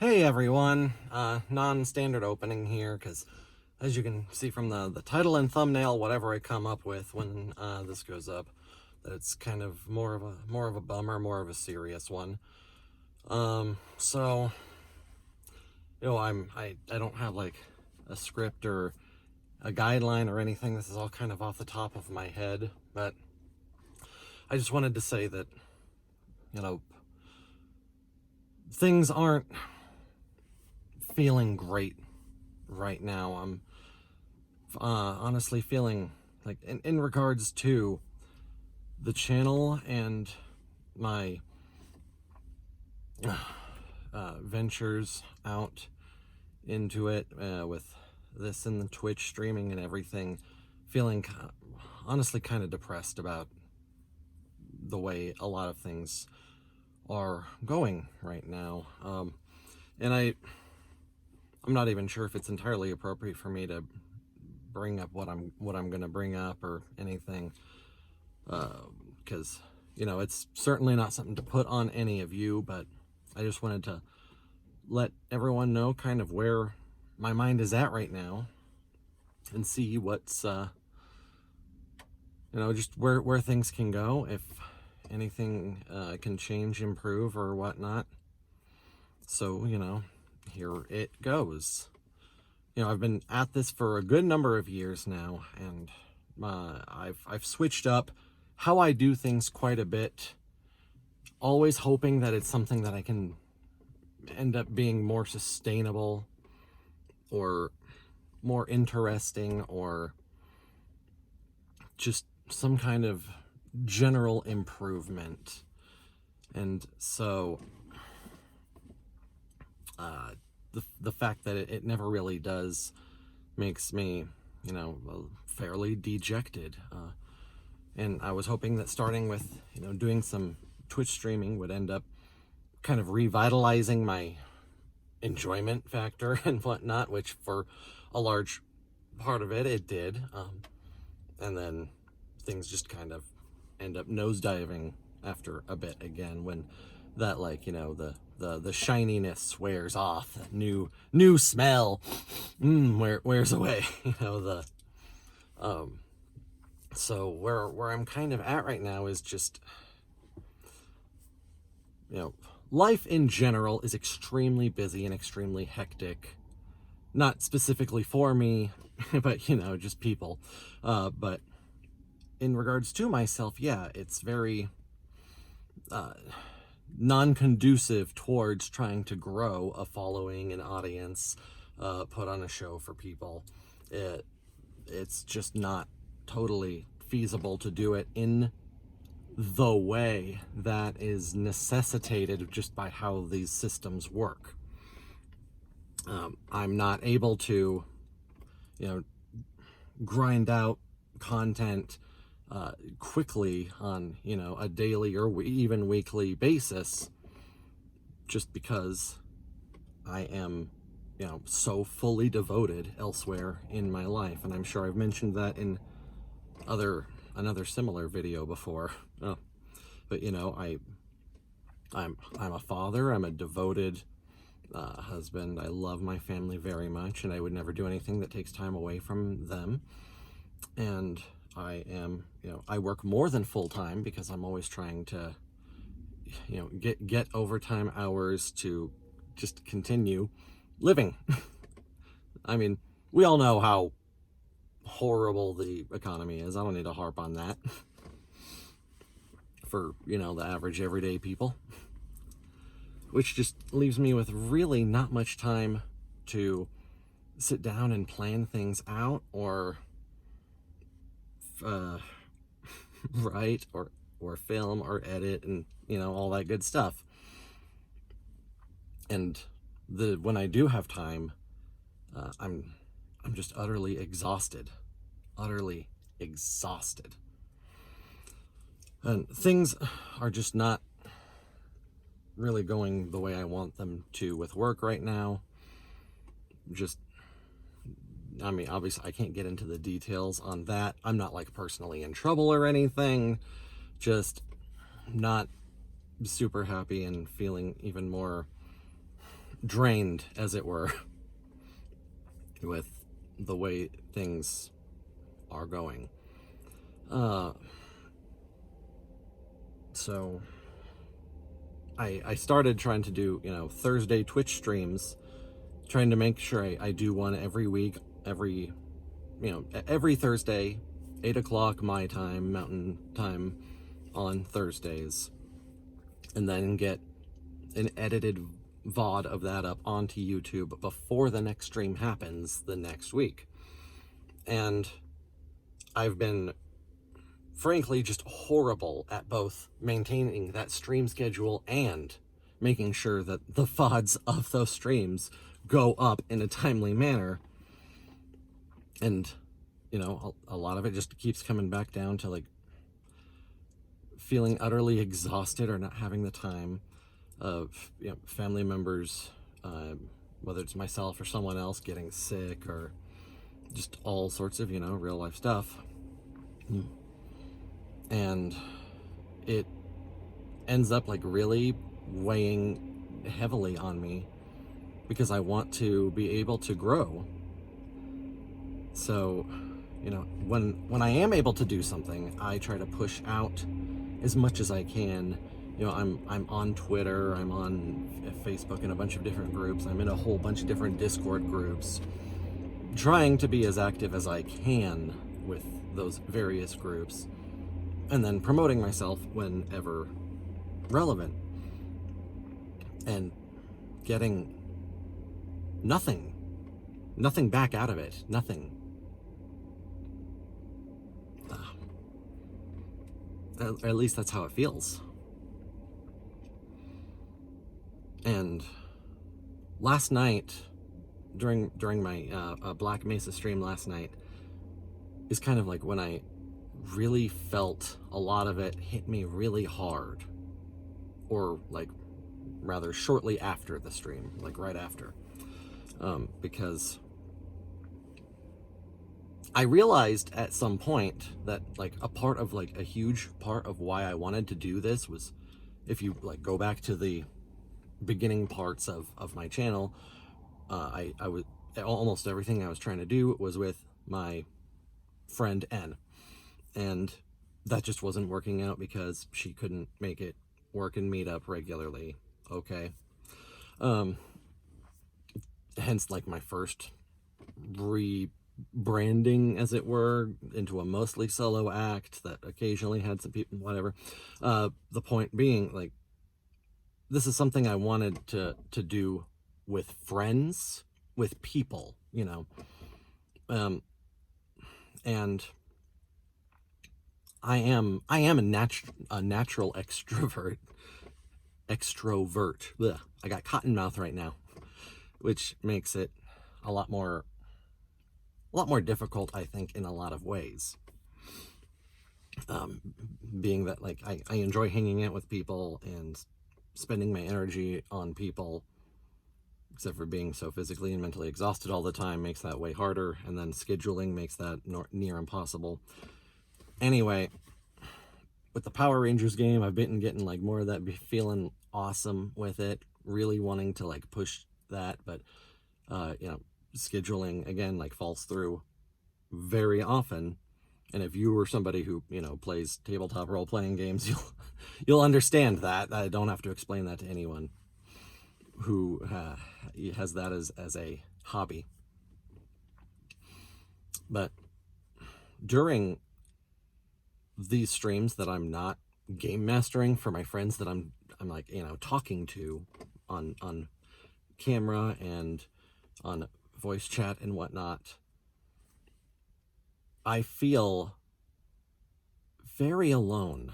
Hey everyone, non-standard opening here because as you can see from the title and thumbnail, whatever I come up with when this goes up, that it's kind of more of a bummer, more of a serious one. So I don't have like a script or a guideline or anything. This is all kind of off the top of my head, but I just wanted to say that things aren't feeling great right now. I'm honestly feeling like in regards to the channel and my ventures out into it with this and the Twitch streaming and everything, feeling honestly kind of depressed about the way a lot of things are going right now. And I'm not even sure if it's entirely appropriate for me to bring up what I'm going to bring up or anything, because it's certainly not something to put on any of you, but I just wanted to let everyone know kind of where my mind is at right now and see what's just where things can go, if anything can change, improve, or whatnot. So here it goes. I've been at this for a good number of years now, and I've switched up how I do things quite a bit, always hoping that it's something that I can end up being more sustainable or more interesting, or just some kind of general improvement. And so the fact that it never really does makes me fairly dejected, and I was hoping that starting with doing some Twitch streaming would end up kind of revitalizing my enjoyment factor and whatnot, which for a large part of it did, and then things just kind of end up nosediving after a bit again, when that the shininess wears off, that new smell wears away. So where I'm kind of at right now is just life in general is extremely busy and extremely hectic. Not specifically for me, but just people. But in regards to myself, yeah, it's very non-conducive towards trying to grow a following, an audience, put on a show for people. It's just not totally feasible to do it in the way that is necessitated just by how these systems work. I'm not able to grind out content quickly on a daily or even weekly basis, just because I am so fully devoted elsewhere in my life. And I'm sure I've mentioned that in another similar video before. But I'm a father. I'm a devoted husband. I love my family very much, and I would never do anything that takes time away from them. And I am, I work more than full time because I'm always trying to, get overtime hours to just continue living. I mean, we all know how horrible the economy is. I don't need to harp on that for, the average everyday people, which just leaves me with really not much time to sit down and plan things out, or write or film or edit, and all that good stuff. And when I do have time, I'm just utterly exhausted, and things are just not really going the way I want them to with work right now. Obviously I can't get into the details on that. I'm not like personally in trouble or anything, just not super happy and feeling even more drained, as it were, with the way things are going. So I started trying to do, Thursday Twitch streams, trying to make sure I do one every week, every Thursday, 8 o'clock my time, Mountain Time, on Thursdays, and then get an edited VOD of that up onto YouTube before the next stream happens the next week. And I've been, frankly, just horrible at both maintaining that stream schedule and making sure that the VODs of those streams go up in a timely manner. And, a lot of it just keeps coming back down to, like, feeling utterly exhausted or not having the time of, family members, whether it's myself or someone else getting sick, or just all sorts of, real life stuff. And it ends up, like, really weighing heavily on me, because I want to be able to grow. So, when I am able to do something, I try to push out as much as I can. I'm on Twitter, I'm on Facebook in a bunch of different groups, I'm in a whole bunch of different Discord groups, trying to be as active as I can with those various groups, and then promoting myself whenever relevant, and getting nothing back out of it. Nothing. At least that's how it feels. And last night, during my Black Mesa stream last night, is kind of like when I really felt a lot of it hit me really hard, or like rather shortly after the stream, like right after, because I realized at some point that, like, a huge part of why I wanted to do this was, if you, like, go back to the beginning parts of my channel, I was, almost everything I was trying to do was with my friend N, and that just wasn't working out because she couldn't make it work and meet up regularly. Okay. Hence, like, my first rebranding, as it were, into a mostly solo act that occasionally had some people, whatever. The point being, like, this is something I wanted to do with friends, with people, and I am a natural extrovert. Blech. I got cotton mouth right now, which makes it a lot more difficult, I think, in a lot of ways. Being that, like, I enjoy hanging out with people and spending my energy on people, except for being so physically and mentally exhausted all the time makes that way harder, and then scheduling makes that near impossible. Anyway, with the Power Rangers game, I've been getting, like, more of that, feeling awesome with it, really wanting to, like, push that, but scheduling again, like, falls through very often. And if you were somebody who, plays tabletop role-playing games, you'll understand that. I don't have to explain that to anyone who has that as a hobby. But during these streams that I'm not game mastering for my friends that I'm like, talking to on camera and on voice chat and whatnot, I feel very alone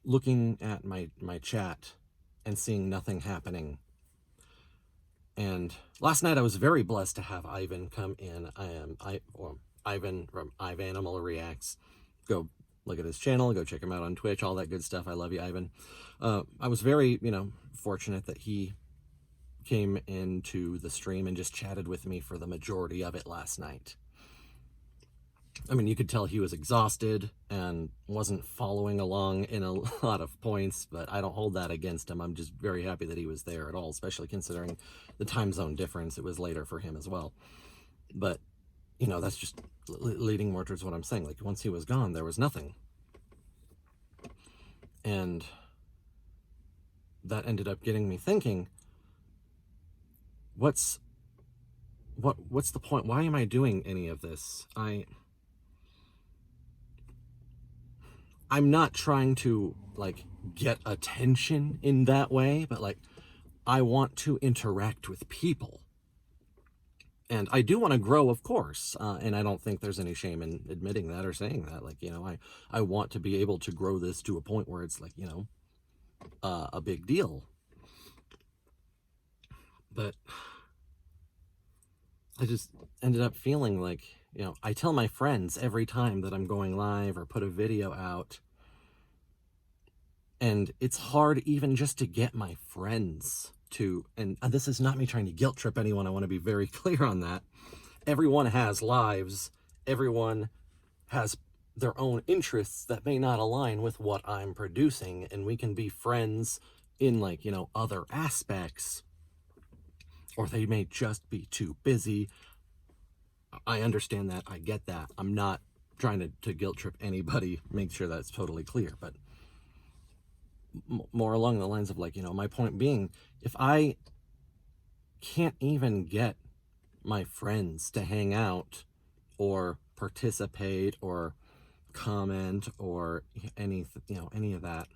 looking at my chat and seeing nothing happening. And last night I was very blessed to have Ivan come in. Ivan from Ivanimal Reacts. Go look at his channel, go check him out on Twitch, all that good stuff. I love you, Ivan. I was very, fortunate that he came into the stream and just chatted with me for the majority of it last night. I mean, you could tell he was exhausted and wasn't following along in a lot of points, but I don't hold that against him. I'm just very happy that he was there at all, especially considering the time zone difference. It was later for him as well. But, you know, that's just leading more towards what I'm saying. Like, once he was gone, there was nothing. And that ended up getting me thinking, what's the point? Why am I doing any of this? I'm not trying to, like, get attention in that way, but, like, I want to interact with people. And I do want to grow, of course, and I don't think there's any shame in admitting that or saying that. Like, you know, I want to be able to grow this to a point where it's, like, you know, a big deal. But I just ended up feeling like, you know, I tell my friends every time that I'm going live or put a video out, and it's hard even just to get my friends to, and this is not me trying to guilt trip anyone, I want to be very clear on that. Everyone has lives, everyone has their own interests that may not align with what I'm producing, and we can be friends in, like, you know, other aspects, or they may just be too busy. I understand that, I get that. I'm not trying to guilt trip anybody, make sure that's totally clear, but more along the lines of, like, you know, my point being, if I can't even get my friends to hang out or participate or comment or any, you know, any of that,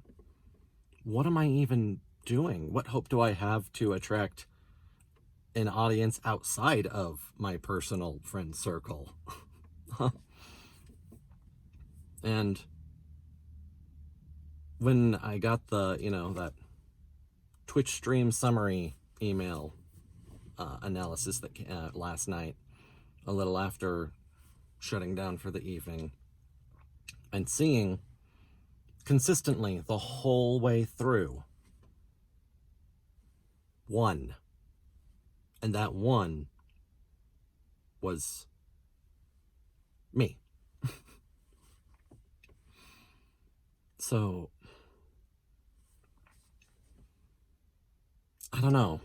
what am I even doing? What hope do I have to attract an audience outside of my personal friend circle? And when I got the, you know, that Twitch stream summary email analysis that last night, a little after shutting down for the evening, and seeing consistently the whole way through one, and that one was me. So I don't know,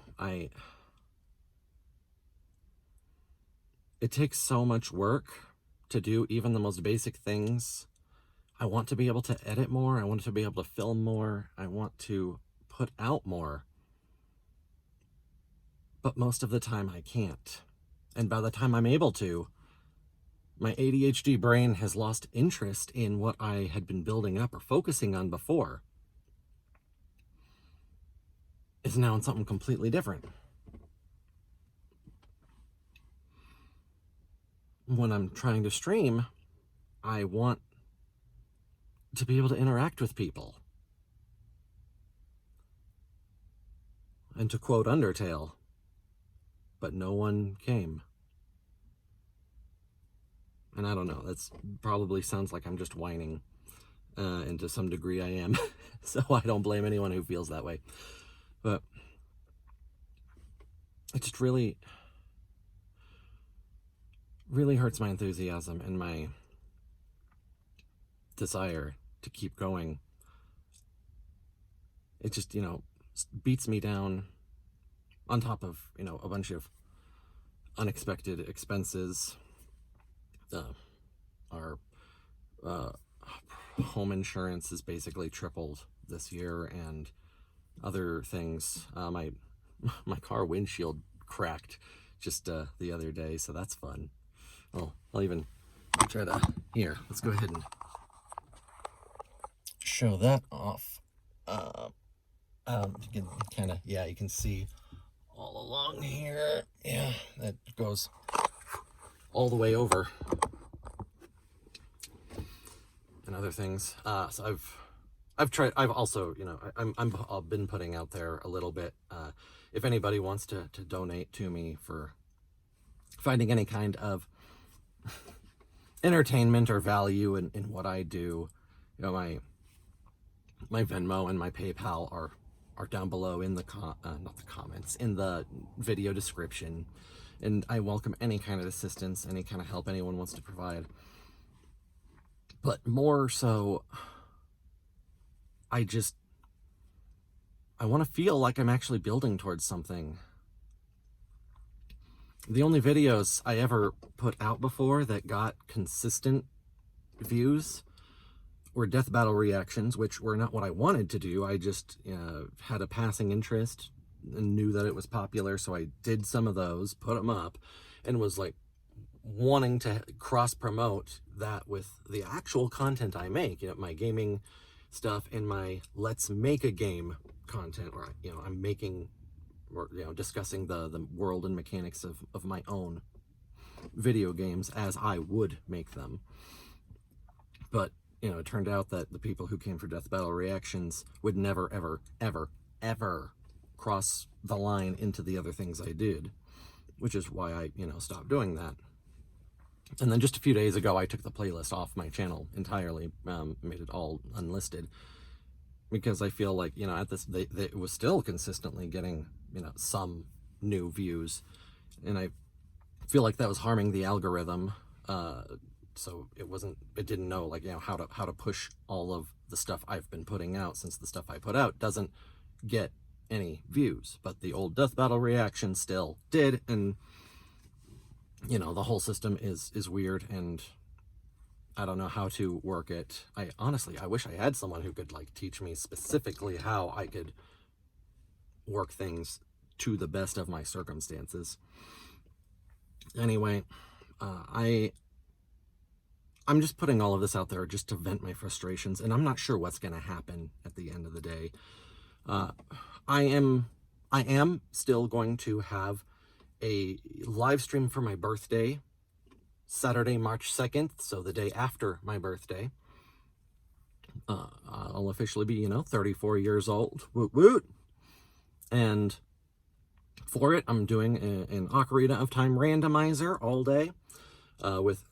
it takes so much work to do even the most basic things. I want to be able to edit more, I want to be able to film more, I want to put out more, but most of the time I can't. And by the time I'm able to, my ADHD brain has lost interest in what I had been building up or focusing on before. It's now in something completely different. When I'm trying to stream, I want to be able to interact with people. And to quote Undertale, but no one came. And I don't know, that's probably sounds like I'm just whining, and to some degree I am. So I don't blame anyone who feels that way. But it just really hurts my enthusiasm and my desire to keep going. It just, you know, beats me down, on top of, you know, a bunch of unexpected expenses. Our home insurance is basically tripled this year, and other things. My car windshield cracked just the other day, so that's fun. Oh, I'll even try to, here, let's go ahead and show that off. You can kind of, yeah, you can see all along here. Yeah, that goes all the way over. And other things. So I've also, you know, I've been putting out there a little bit. If anybody wants to donate to me for finding any kind of entertainment or value in what I do, you know, my Venmo and my PayPal are down below in the not the comments, in the video description, and I welcome any kind of assistance, any kind of help anyone wants to provide. But more so, I want to feel like I'm actually building towards something. The only videos I ever put out before that got consistent views were death battle reactions, which were not what I wanted to do. I just had a passing interest and knew that it was popular, so I did some of those, put them up, and was like wanting to cross promote that with the actual content I make, my gaming stuff and my let's make a game content, where I'm making, or discussing the world and mechanics of my own video games as I would make them. But it turned out that the people who came for death battle reactions would never ever ever ever cross the line into the other things I did, which is why I stopped doing that. And then just a few days ago, I took the playlist off my channel entirely, made it all unlisted, because I feel like, at this, it was still consistently getting, some new views. And I feel like that was harming the algorithm. So it didn't know, like, how to push all of the stuff I've been putting out, since the stuff I put out doesn't get any views. But the old death battle reaction still did. And the whole system is weird, and I don't know how to work it. I wish I had someone who could teach me specifically how I could work things to the best of my circumstances. Anyway, I'm just putting all of this out there just to vent my frustrations, and I'm not sure what's going to happen at the end of the day. I am still going to have a live stream for my birthday, Saturday, March 2nd, so the day after my birthday. I'll officially be, 34 years old. Woot woot! And for it, I'm doing an Ocarina of Time randomizer all day, with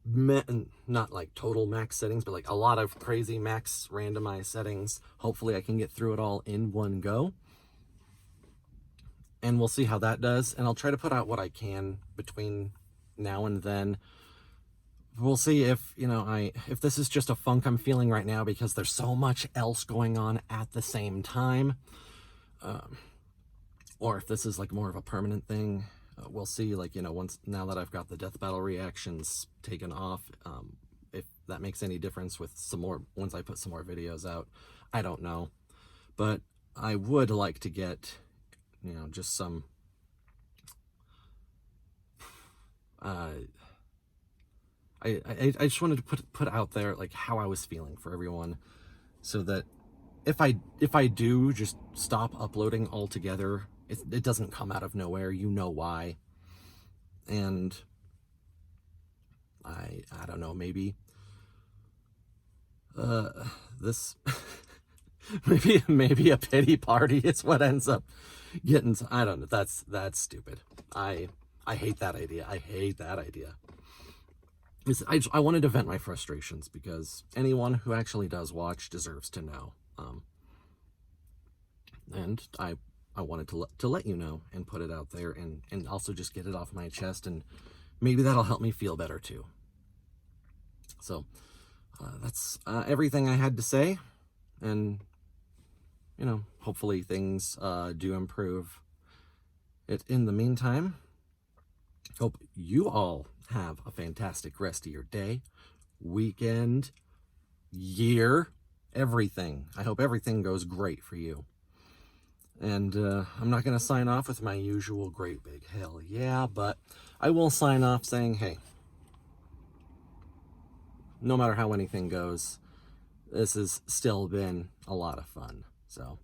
not total max settings, but a lot of crazy max randomized settings. Hopefully I can get through it all in one go. And we'll see how that does. And I'll try to put out what I can between now and then. We'll see if, if this is just a funk I'm feeling right now because there's so much else going on at the same time. Or if this is more of a permanent thing. We'll see, now that I've got the death battle reactions taken off, if that makes any difference with once I put some more videos out. I don't know. But I would like to get just some, I just wanted to put out there how I was feeling for everyone, so that if I do just stop uploading altogether, it doesn't come out of nowhere. Why. And I don't know, maybe this maybe a pity party is what ends up getting. I don't know. That's stupid. I hate that idea. I hate that idea. I wanted to vent my frustrations, because anyone who actually does watch deserves to know. And I wanted to let you know and put it out there, and also just get it off my chest, and maybe that'll help me feel better too. So that's everything I had to say, and hopefully things do improve. In the meantime, hope you all have a fantastic rest of your day, weekend, year, everything. I hope everything goes great for you. And I'm not going to sign off with my usual great big hell yeah, but I will sign off saying, hey, no matter how anything goes, this has still been a lot of fun. So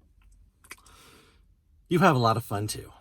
you have a lot of fun too.